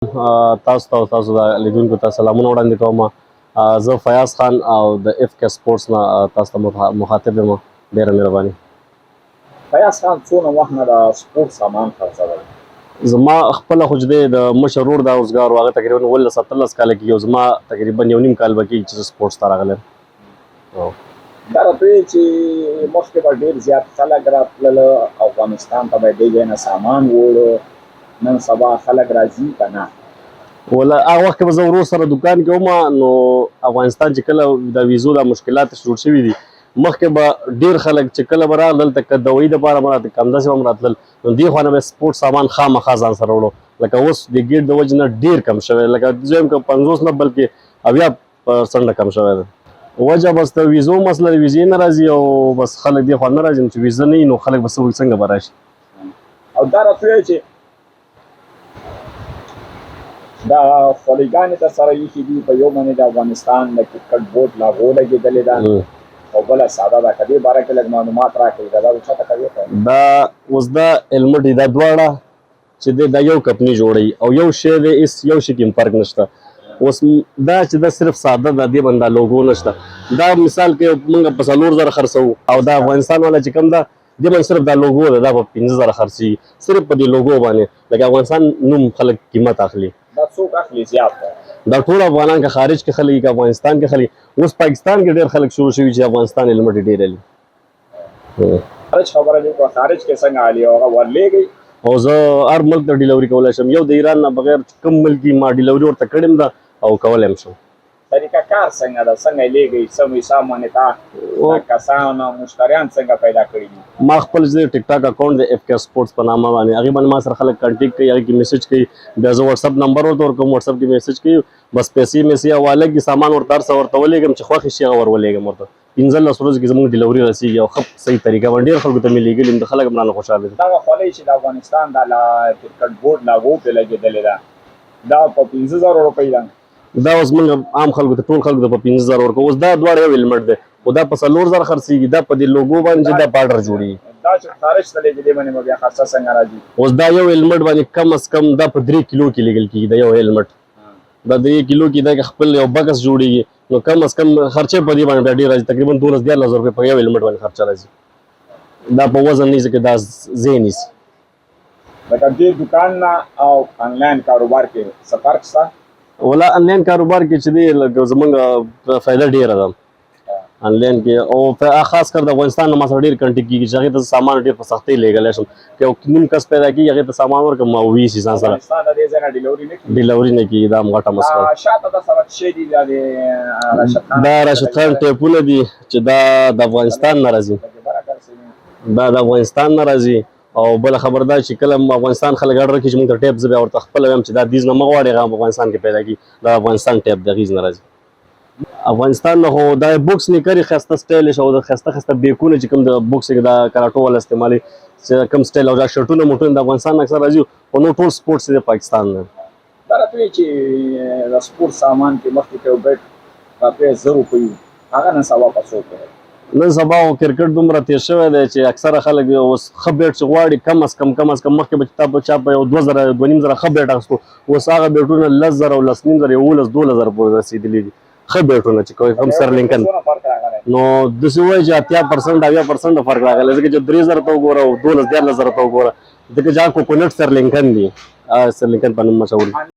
تاسو د لیدونکو ته سلامونه وړاندې کوم. زه فیاض خان او د اف کے سپورټس نه تاسو ته مخاطب یم. ډېره مهرباني. فیاض خان څونه وخت نه د سپورټ سامان خرڅولی؟ زما خپله خو چې دی د مشر ورور دا روزګار و، هغه تقریبا 17 کاله کېږي او زما تقریبا 1.5 کال به کېږي چې زه سپورټس ته راغلی یم. دا راته وایي چې مخکې به ډېر زیات خلک راتلله افغانستان ته به یې دې ځای نه سامان وړو، نن سبا خلک راځي که نه؟ ولا هغه وخت کې به زه ورور سره دوکان کې وم، نو افغانستان چې کله د ویزو د مشکلات شروع شوي دي، مخکې به ډېر خلک چې کله به راغلل دلته که د دوايي دپاره به راتلل که همداسې به هم راتلل، نو دې خوا نه به سپورټ سامان خامخا ځان سره وړو. لکه اوس د ګیټ د وجې نه ډېر کم شوی، لکه زه وایم که 50 نه بلکې 80% کم شوی دی. وجه بس د ویزو مسله، د ویزې نه راځي او بس خلک دې خوا نه راځي. نو چې ویزه نه وي نو خلک به څنګه به راشي؟ او دا راته وایي چې دا خولۍ ګانې درسره ایښي دي، په یو باندې د افغانستان د کرکټ بورډ لاګو لګېدلې ده او بله ساده ده. که دې باره کې لږ معلومات راکړئ، دا به چاته کوي؟ دا اوس دا هیلمټ دی، دا دواړه چې دی دا یو کمپنۍ جوړوي او یو شی دی، هېڅ یو شي کې هم فرق نشته. اوس دا چې دا صرف ساده ده، دې باندې دا لوګو نشته. دا مثال کې موږ په 4000 خرڅوو او دا افغانستان والا چې کوم ده دې باندې صرف دا لوګو ده، دا په 15000 خرڅېږي صرف په دې لوګو باندې. لکه افغانستان نوم خلک قیمت اخلي. دا څوک اخلي زیات ده؟ دا ټول افغانان که خارج کې خلک که افغانستان کې خلک. اوس پاکستان کې ډېر خلک شروع شوي چې افغانستان هیلمټ ډېر علي. خارج خبره دې کړه، خارج کې څنګه علي او هغه ورلېږئ؟ او زه هر ملک ته ډیلیوري کولی شم. یو د ایران نه بغیر کوم ملک ما ډیلیوري ورته کړې ده او کولی هم شم. طریقه کار څنګه ده؟ څنګه یې لیږئ؟ څه حساب باندې تا کسان مشتریان څنګه پیدا کړي دي؟ ما خپل چې ټیک ټاک اکاونټ د اف کے سپورټس په نامه باندې، هغې باندې ما سره خلک کانټیکټ کوي، هغې کې میسج کوي، بیا زه وټساپ نمبر ورته ورکوم، وټساپ کې میسج کوي، بس پیسې میسې حواله کړي، سامان ورته هر څه ورته ولېږم چې خوښې شي هغه ور ولېږم ورته. 15 ورځو کې زموږ ډیلیوري رسېږي او ښه صحیح طریقه باندې. ډېر خلکو ته مې لېږلي دي، خلک هم رانه خوشحاله دي. دغه خولۍ چې د افغانستان د کرکټ بورډ لاګو پرې لګېدلې ده، دا په 15000 روپۍ ده. دا اوس موږ عام خلکو ته ټول خلکو ته په 15000 ورکوو. اوس دا دواړه یو هیلمټ دی، خو دا په 4000 خرڅېږي، دا په دې لوګو باندې چې دا پاډر جوړېږي. دا چې خارج ته لېږدې باندې به بیا خرڅه څنګه راځي؟ اوس دا یو هیلمټ باندې کم از کم دا په 3 کیلو کې لېږل کېږي. دا یو هیلمټ دا 3 کیلو کې دا خپل یو بکس جوړېږي، نو کم از کم خرچه په دې باندې بیا ډېر راځي، تقریبا 12000 روپۍ په یو هیلمټ باندې خرچه راځي. دا په وزن نه ځکه دا ځای نیسي. لکه دې دوکان نه او آنلاین کاروبار کې څه فرق شته؟ ولا آنلاین کاروبار کې چې دی لږ زموږ فایده ډېره ده آنلاین کې، او خاص کر د افغانستان نه ما سره ډېر کانټیکټ کېږي چې هغې ته سامان ډېر په سختۍ لېږلی شم. که یو نیم کس پیدا کېږي هغې ته سامان ورکړم او ویسي ځان سره. افغانستان د دې ځای نه ډیلیوري نه کېږي؟ ډیلیوري نه کېږي، دا هم غټه مسله. شاته دا سره څه شی دي؟ دا د راشد خان، دا راشد خان ټیپونه دي چې دا د افغانستان نه راځي. دا د افغانستان نه راځي. او بله خبر دا چې کله افغانستان خلک اډر کړي چې موږ ته ټیپ، زه بیا ورته خپله وایم چې دا دیز نه مه غواړې، هغه افغانستان کې پیدا کېږي. دا افغانستان ټیپ د هغې نه راځي. افغانستان نه خو دا بوکس نیکري ښایسته سټایلش او د ښایسته ښایسته بیکونه چې کوم د بوکس کې د کراټو والا استعمالي چې کوم سټایل او دا شرټونه موټونه د افغانستان نه اکثر راځي، خو نور ټول سپورټس د پاکستان نه. دا راته وایي چې د سپورټ سامان کې مخکې که یو بیټ راته وایي 1000 روپۍ وي، هغه نن سبا په څو کوي؟ نن سبا کرکټ دومره تېر شوی دی چې اکثره خلک اوس ښه بیټ چې غواړي کم از کم مخکې به چې تا چا په یو 2000 2500 ښه بیټ اخیستو، اوس هغه بیټونه 10000 او 15000 11 2000 پورې رسېدلي دي. ښه بیټونه چې کوي کوم سر لینکن، نو داسې وایي چې 80% 80% فرق راغلی، ځکه چې 3000 ته وګوره او 12000 ته وګوره، ځکه چې هغه کوکونټ سر لینکن دي، سر لینکن په نوم مشهور دي.